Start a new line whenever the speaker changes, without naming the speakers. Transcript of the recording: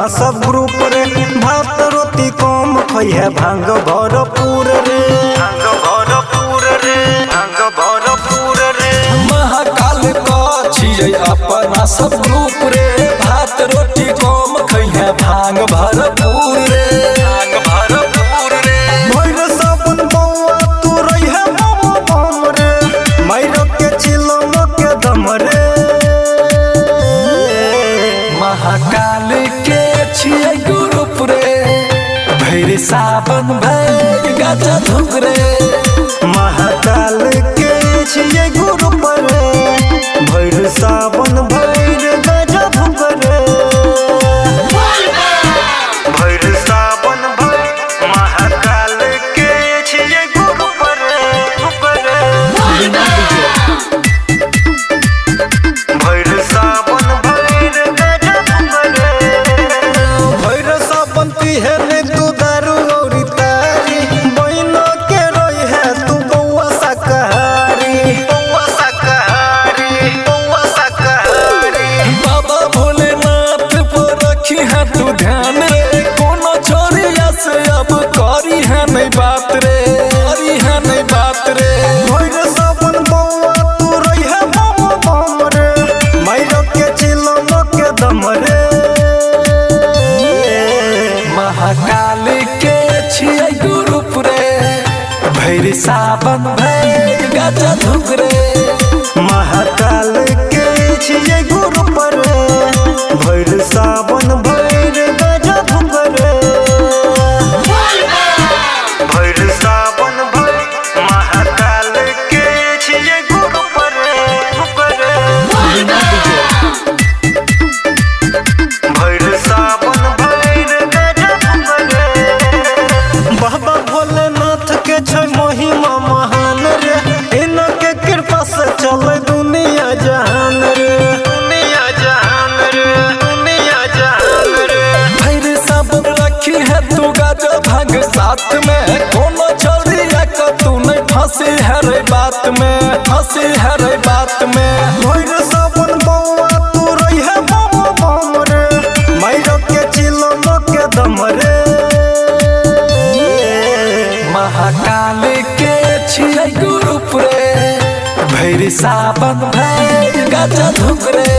अपना सब ग्रुप रे। भात रोटी कम खइहे भांग भरपूर रे, भांग भरपूर रे, भांग भरपूर रे।
महाकाल का छियै अपना सब ग्रुप रे। भात रोटी कम खइहे भांग भरपूर रे, भांग भरपूर रे।
भैर सावन बौआ तू रहिहे बम बम रे, माइर के चिलम के दम रे।
महाकाल के छियै ग्रुप रे। भैर सावन भैर गाजा धुक रे।
महाकाल के छियै ग्रुप रे। भैर सावन भैर गाजा धुक रे। भैर सावन भैर महाकाल के छियै ग्रुप रे, धुक रे। भैर सावन भैर गाजा धुक रे। भैर सावन पीहे ने तू दारू औरी तारी, बहिनो के रोई है तू बौआ शाकाहारी, बौआ शाकाहारी, बौआ शाकाहारी।
बाबा भोलेनाथ पर रखी है तू ध्यान रे। कोनो छोरिया से अब करी है नहीं बात रे, करी है नहीं बात रे।
भैर सावन बौआ तू रही है बम बम रे, माइर के चिलम के दम रे।
महाकाल के छियै ग्रुप रे। भैर सावन भैर गाजा धुक रे।
महाकाल के छियै ग्रुप रे। भैर सावन भैर गाजा धुक रे। भैर सावन भैर महाकाल के छियै ग्रुप रे, धुक रे। भैर सावन भैर गाजा धुक रे। बाबा भोलेनाथ के छै महिमा महान रे, इनके कृपा से चले दुनिया जहान रे, दुनिया जहान रे, दुनिया जहान रे।
भैर सावन रखी है तू गाजा भांग साथ में। कोनो छोरिया का तू नहीं फंसी है रे बात में, फंसी है रे बात में।
भैर सावन बौआ तू रही है बम बम रे, माइर के चिलम के दम रे।
महाकाल के छियै ग्रुप रे। भैर सावन भैर गाजा धुक रे।